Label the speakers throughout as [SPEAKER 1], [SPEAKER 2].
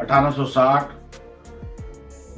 [SPEAKER 1] 1860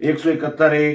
[SPEAKER 1] 171A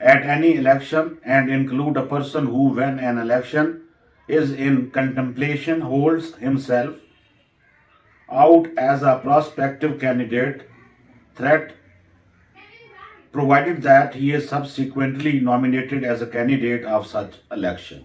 [SPEAKER 1] at any election and include a person who when an election is in contemplation holds himself out as a prospective candidate threat, provided that he is subsequently nominated as a candidate of such election।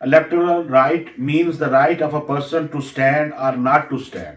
[SPEAKER 1] Electoral right means the right of a person to stand or not to stand।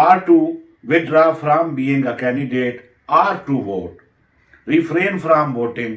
[SPEAKER 1] Or to withdraw from being a candidate or to vote, refrain from voting,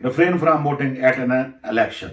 [SPEAKER 1] refrain from voting at an election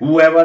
[SPEAKER 1] whoever,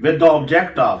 [SPEAKER 1] with the object of,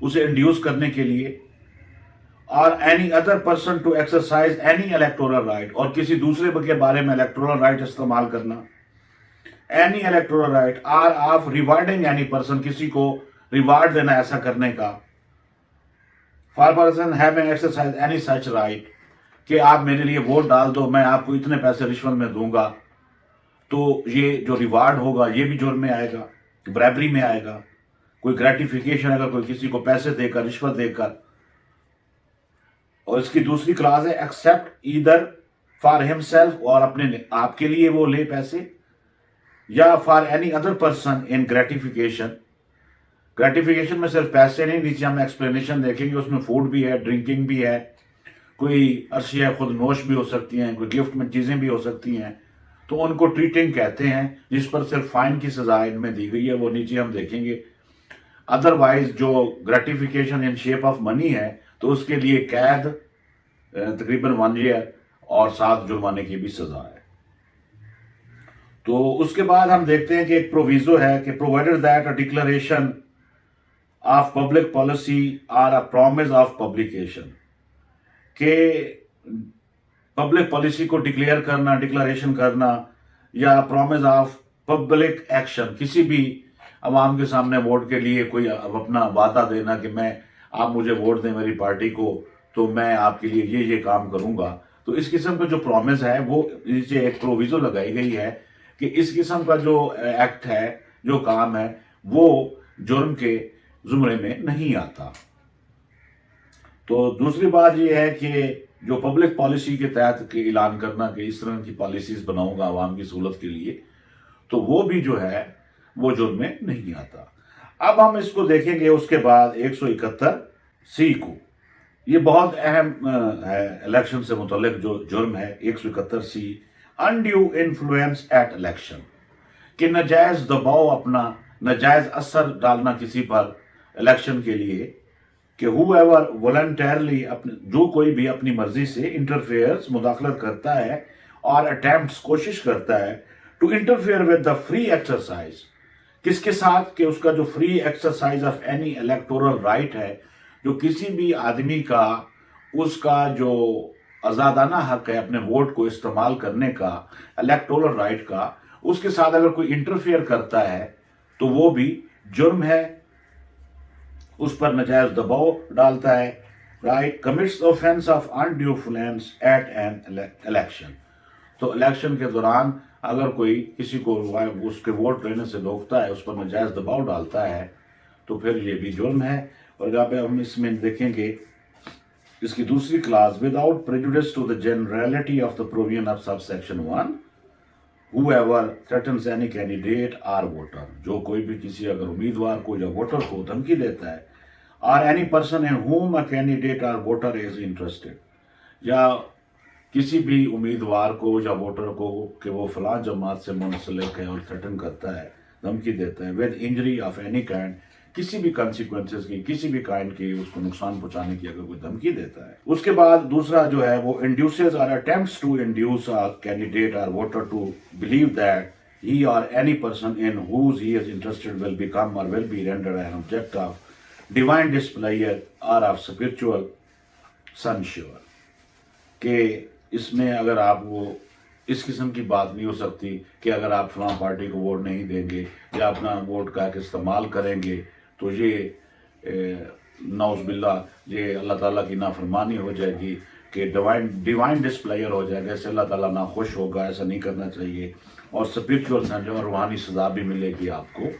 [SPEAKER 2] اسے induce کرنے کے لیے، اور any other person to exercise any electoral right, اور کسی دوسرے کے بارے میں الیکٹورل رائٹ استعمال کرنا، any electoral right or of rewarding any person, کسی کو ریوارڈ دینا ایسا کرنے کا، for person having exercise any such right, کہ آپ میرے لیے ووٹ ڈال دو، میں آپ کو اتنے پیسے رشوت میں دوں گا، تو یہ جو ریوارڈ ہوگا یہ بھی جرم میں آئے گا، برائبری میں آئے گا، کوئی گریٹیفیکیشن اگر کوئی کسی کو پیسے دے کر، رشوت دے کر۔ اور اس کی دوسری کلاس ہے ایکسپٹ ایدر فار ہم سیلف، اور اپنے آپ کے لیے وہ لے پیسے، یا for any other person in gratification. Gratification میں صرف پیسے نہیں، نیچے ہم ایکسپلینیشن دیکھیں گے، اس میں فوڈ بھی ہے، ڈرنکنگ بھی ہے، کوئی اشیاء خود نوش بھی ہو سکتی ہیں، کوئی گفٹ میں چیزیں بھی ہو سکتی ہیں، تو ان کو ٹریٹنگ کہتے ہیں، جس پر صرف فائن کی سزا ان میں دی گئی ہے، وہ نیچے ہم دیکھیں گے۔ ادروائز جو gratification in shape of money ہے تو اس کے لیے قید تقریباً 1 ایئر اور 7 جرمانے کی بھی سزا ہے۔ تو اس کے بعد ہم دیکھتے ہیں کہ ایک پروویزو ہے کہ provided that a declaration of public policy or a promise of publication, کہ پبلک پالیسی کو ڈکلیئر کرنا، ڈکلریشن کرنا، یا پرومس آف پبلک ایکشن، کسی بھی عوام کے سامنے ووٹ کے لیے کوئی اپنا وعدہ دینا کہ میں، آپ مجھے ووٹ دیں میری پارٹی کو تو میں آپ کے لیے یہ کام کروں گا۔ تو اس قسم کا جو پرومس ہے وہ نیچے ایک پروویزو لگائی گئی ہے کہ اس قسم کا جو ایکٹ ہے، جو کام ہے، وہ جرم کے زمرے میں نہیں آتا۔ تو دوسری بات یہ ہے کہ جو پبلک پالیسی کے تحت کے اعلان کرنا کہ اس طرح کی پالیسیز بناؤں گا عوام کی سہولت کے لیے، تو وہ بھی جو ہے وہ جرم میں نہیں آتا۔ اب ہم اس کو دیکھیں گے اس کے بعد 171C کو، یہ بہت اہم ہے الیکشن سے متعلق جو جرم ہے 171C، undue influence at election, کہ ناجائز دباؤ، اپنا ناجائز اثر ڈالنا کسی پر الیکشن کے لیے، کہ whoever voluntarily جو کوئی بھی اپنی مرضی سے انٹرفیئرز، مداخلت کرتا ہے، اور اٹیمپٹس، کوشش کرتا ہے to interfere with the free exercise, کس کے ساتھ، کہ اس کا جو free exercise of any electoral right ہے، جو کسی بھی آدمی کا، اس کا جو آزادانہ حق ہے اپنے ووٹ کو استعمال کرنے کا، الیکٹورل رائٹ کا، اس کے ساتھ اگر کوئی انٹرفیئر کرتا ہے تو وہ بھی جرم ہے، اس پر ناجائز دباؤ ڈالتا ہے، right, commits offense of undue influence at an election۔ تو الیکشن کے دوران اگر کوئی کسی کو اس کے ووٹ لینے سے روکتا ہے، اس پر ناجائز دباؤ ڈالتا ہے، تو پھر یہ بھی جرم ہے۔ اور جہاں پہ ہم اس میں دیکھیں گے اس کی دوسری class, without prejudice to the generality of the provision of subsection 1، whoever threatens any candidate or voter، جو کوئی بھی کسی اگر امیدوار کو یا ووٹر کو دھمکی دیتا ہے، or any person in whom a candidate or voter is interested، یا کسی بھی امیدوار کو یا ووٹر کو کہ وہ فلاں جماعت سے منسلک ہے اور تھریٹن کرتا ہے، دھمکی دیتا ہے، with injury of any kind، کسی بھی consequences کی، کسی بھی کائنڈ کی، اس کو نقصان پہنچانے کی اگر کوئی دھمکی دیتا ہے۔ اس کے بعد دوسرا جو ہے وہ induces or attempts to induce a candidate or voter to believe that he or any person in whose he is interested will become or will be rendered an object of divine displeasure or of spiritual censure، کہ اس میں اگر آپ وہ اس قسم کی بات نہیں ہو سکتی کہ اگر آپ فلاں پارٹی کو ووٹ نہیں دیں گے یا اپنا ووٹ کا استعمال کریں گے تو یہ نعوذ باللہ یہ اللہ تعالیٰ کی نافرمانی ہو جائے گی، کہ ڈیوائن ڈسپلیئر ہو جائے گا، ایسے اللہ تعالیٰ ناخوش ہوگا، ایسا نہیں کرنا چاہیے، اور اسپرچول سینجر اور روحانی سزا بھی ملے گی آپ کو،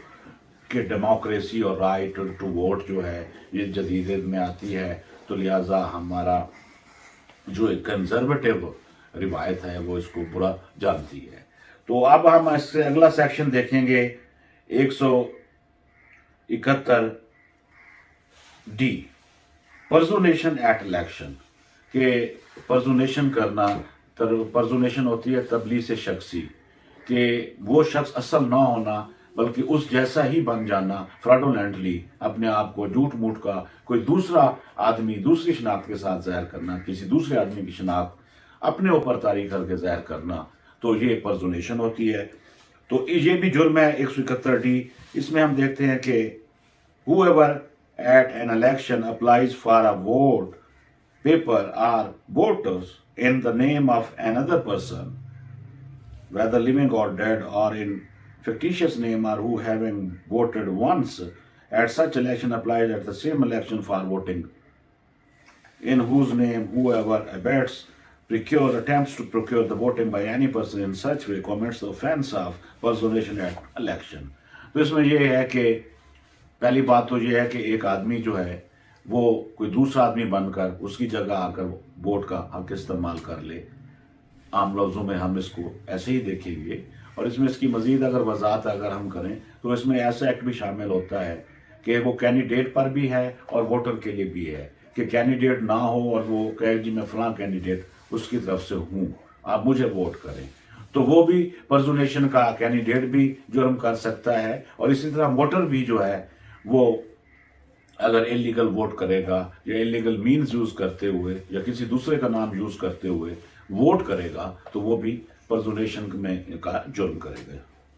[SPEAKER 2] کہ ڈیموکریسی اور رائٹ ٹو ووٹ جو ہے یہ جدید میں آتی ہے، تو لہٰذا ہمارا جو ایک کنزرویٹو روایت ہے وہ اس کو برا جانتی ہے۔ تو اب ہم اس سے اگلا سیکشن دیکھیں گے 171D، پرزونیشن ایٹ الیکشن، کہ پرزونیشن کرنا، پرزونیشن ہوتی ہے تبلیغ شخصی، کہ وہ شخص اصل نہ ہونا بلکہ اس جیسا ہی بن جانا، فراڈولنٹلی اپنے آپ کو جھوٹ موٹ کا کوئی دوسرا آدمی دوسری شناخت کے ساتھ ظاہر کرنا، کسی دوسرے آدمی کی شناخت اپنے اوپر طاری کر کے ظاہر کرنا، تو یہ پرزونیشن ہوتی ہے۔ تو یہ بھی جرم ہے 171D. اس میں ہم دیکھتے ہیں کہ whoever at an election applies for a vote paper or voters in the name of another person, whether living or dead, or in fictitious name, or who having voted once at such election applies at the same election for voting, in whose name whoever abets, attempts to procure the voting by any person in such way commits the offense of personation at election. تو اس میں یہ ہے کہ پہلی بات تو یہ ہے کہ ایک آدمی جو ہے وہ کوئی دوسرا آدمی بن کر اس کی جگہ آ کر ووٹ کا حق استعمال کر لے. عام لفظوں میں ہم اس کو ایسے ہی دیکھیں گے. اور اس میں اس کی مزید اگر وضاحت اگر ہم کریں تو اس میں ایسا ایکٹ بھی شامل ہوتا ہے کہ وہ کینڈیڈیٹ پر بھی ہے اور ووٹر کے لیے بھی ہے کہ کینڈیڈیٹ نہ ہو اور وہ کہے جی میں فلاں کینڈیڈیٹ اس کی طرف سے ہوں, آپ مجھے ووٹ کریں, تو وہ بھی پرزونیشن کا کینڈیڈیٹ بھی جرم کر سکتا ہے. اور اسی طرح ووٹر بھی جو ہے وہ اگر انلیگل ووٹ کرے گا یا انلیگل مینز یوز کرتے ہوئے یا کسی دوسرے کا نام یوز کرتے ہوئے ووٹ کرے گا تو وہ بھی پرزونیشن میں کا جرم کرے گا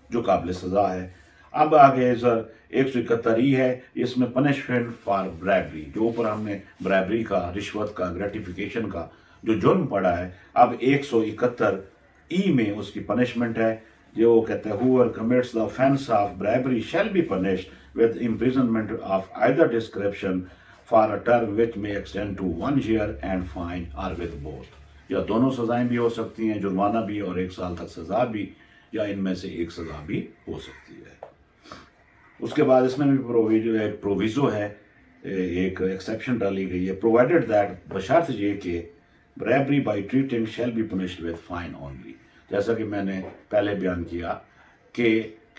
[SPEAKER 2] جو قابل سزا ہے. اب آگے سر 171E ہے, اس میں پنشمنٹ فار برائبری, جو اوپر ہم نے برائبری کا, رشوت کا, گریٹیفیکیشن کا جو جرم پڑا ہے, اب 171E میں اس کی پنشمنٹ ہے جو وہ کہتا ہے whoever commits the offense of bribery shall be punished with imprisonment of either description for a term which may extend to 1 year and fine or with both. یا دونوں سزائیں بھی ہو سکتی ہیں, جرمانہ بھی اور 1 سال تک سزا بھی, یا ان میں سے ایک سزا بھی ہو سکتی ہے. اس کے بعد اس میں بھی ایک پروویزو ہے, ایک ایکسیپشن ڈالی گئی ہے, پرووائڈیڈ دیٹ, بشرط یہ کہ bribery by treating shall be punished with fine only. جیسا کہ میں نے پہلے بیان کیا کہ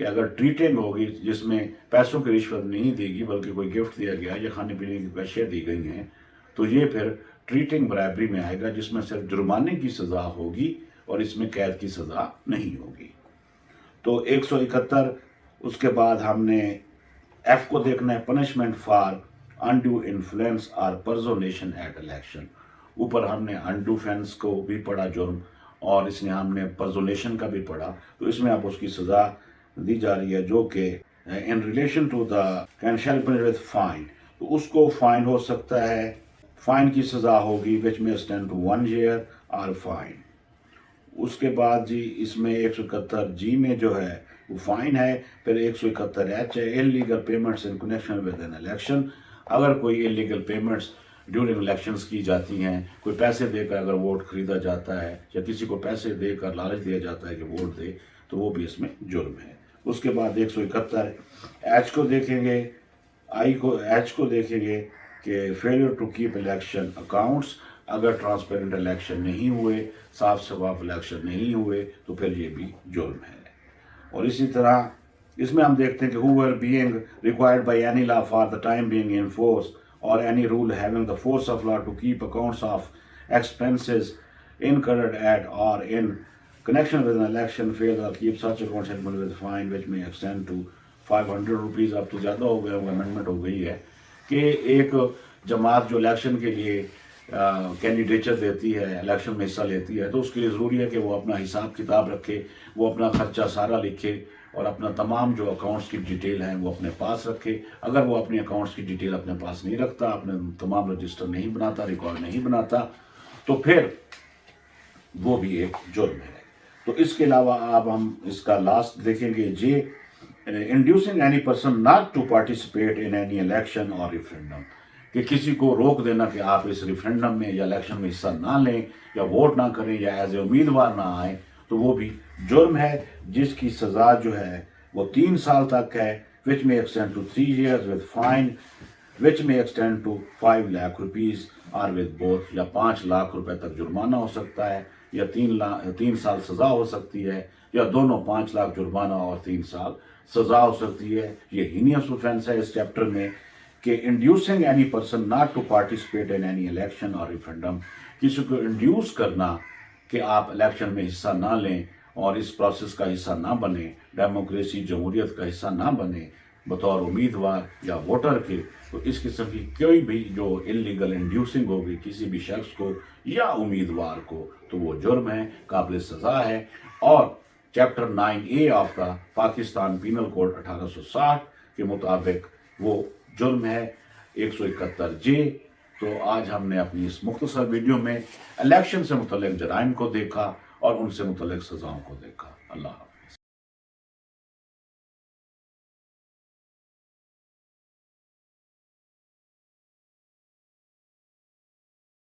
[SPEAKER 2] اگر ٹریٹنگ ہوگی جس میں پیسوں کی رشوت نہیں دے گی بلکہ کوئی گفٹ دیا گیا یا کھانے پینے کی اشیاء دی گئی ہیں تو یہ پھر ٹریٹنگ برائبری میں آئے گا, جس میں صرف جرمانے کی سزا ہوگی اور اس میں قید کی سزا نہیں ہوگی. تو 171. اس کے بعد ہم نے ایف کو دیکھنا ہے, پنشمنٹ فار انڈیو انفلوئنس اور پرزونیشن ایٹ الیکشن. اوپر ہم نے انڈو فینس کو بھی پڑھا جرم, اور اس نے ہم نے پرزونیشن کا بھی پڑھا. تو اس میں اب اس کی سزا دی جا رہی ہے جو کہ in relation to the shall punish with fine, تو اس کو فائن ہو سکتا ہے, فائن کی سزا ہوگی وچ میں اسٹینڈ ٹو 1 year اور فائن. اس کے بعد جی اس میں 171G میں جو ہے وہ فائن ہے. پھر 171H ہے, illegal payments in connection with an election. اگر کوئی انلیگل پیمنٹس ڈیورنگ الیکشنز کی جاتی ہیں, کوئی پیسے دے کر اگر ووٹ خریدا جاتا ہے یا کسی کو پیسے دے کر لالچ دیا جاتا ہے کہ ووٹ دے, تو وہ بھی اس میں جرم ہے. اس کے بعد 171H کو دیکھیں گے, H کو دیکھیں گے کہ failure to keep election accounts. اگر ٹرانسپیرنٹ الیکشن نہیں ہوئے, صاف شفاف الیکشن نہیں ہوئے, تو پھر یہ بھی جرم ہے. اور اسی طرح اس میں ہم دیکھتے ہیں کہ whoever being required by any law for the time being in force or any rule having the force of law to keep accounts of expenses incurred at or in connection with an election fail or keep such accounts settlement with fine which may extend to 500 rupees. اب تو زیادہ ہو گیا, amendment ہو گئی ہے کہ ایک جماعت جو الیکشن کے لیے کینڈیڈیچر دیتی ہے, الیکشن میں حصہ لیتی ہے, تو اس کے لیے ضروری ہے کہ وہ اپنا حساب کتاب رکھے, وہ اپنا خرچہ سارا لکھے اور اپنا تمام جو اکاؤنٹس کی ڈیٹیل ہیں وہ اپنے پاس رکھے. اگر وہ اپنی اکاؤنٹس کی ڈیٹیل اپنے پاس نہیں رکھتا, اپنے تمام رجسٹر نہیں بناتا, ریکارڈ نہیں بناتا, تو پھر وہ بھی ایک جرم ہے. تو اس کے علاوہ اب ہم اس کا لاسٹ دیکھیں گے, J inducing any person not to participate in any election اور ریفرینڈم, کہ کسی کو روک دینا کہ آپ اس ریفرینڈم میں یا الیکشن میں حصہ نہ لیں یا ووٹ نہ کریں یا ایز اے امیدوار نہ آئیں, تو وہ بھی جرم ہے جس کی سزا جو ہے وہ 3 سال تک ہے, which may extend to 3 years with fine which may extend to 5 lakh rupees or with both, یا 5 لاکھ روپے تک جرمانہ ہو سکتا ہے یا 3 سال سزا ہو سکتی ہے, یا دونوں 5 لاکھ جرمانہ اور 3 سال سزا ہو سکتی ہے. یہ ہینیس اوفینس ہے اس چیپٹر میں کہ inducing any person not to participate in any election اور ریفرینڈم, کسی کو انڈیوس کرنا کہ آپ الیکشن میں حصہ نہ لیں اور اس پروسیس کا حصہ نہ بنیں, ڈیموکریسی جمہوریت کا حصہ نہ بنیں بطور امیدوار یا ووٹر کے. تو اس قسم کی کوئی بھی جو انلیگل انڈیوسنگ ہوگی کسی بھی شخص کو یا امیدوار کو, تو وہ جرم ہے, قابل سزا ہے. اور chapter 9A of the Pakistan penal code 1860 کے مطابق وہ جرم ہے 171J. تو آج ہم نے اپنی اس مختصر ویڈیو میں الیکشن سے متعلق جرائم کو دیکھا اور ان سے متعلق سزاؤں کو دیکھا. اللہ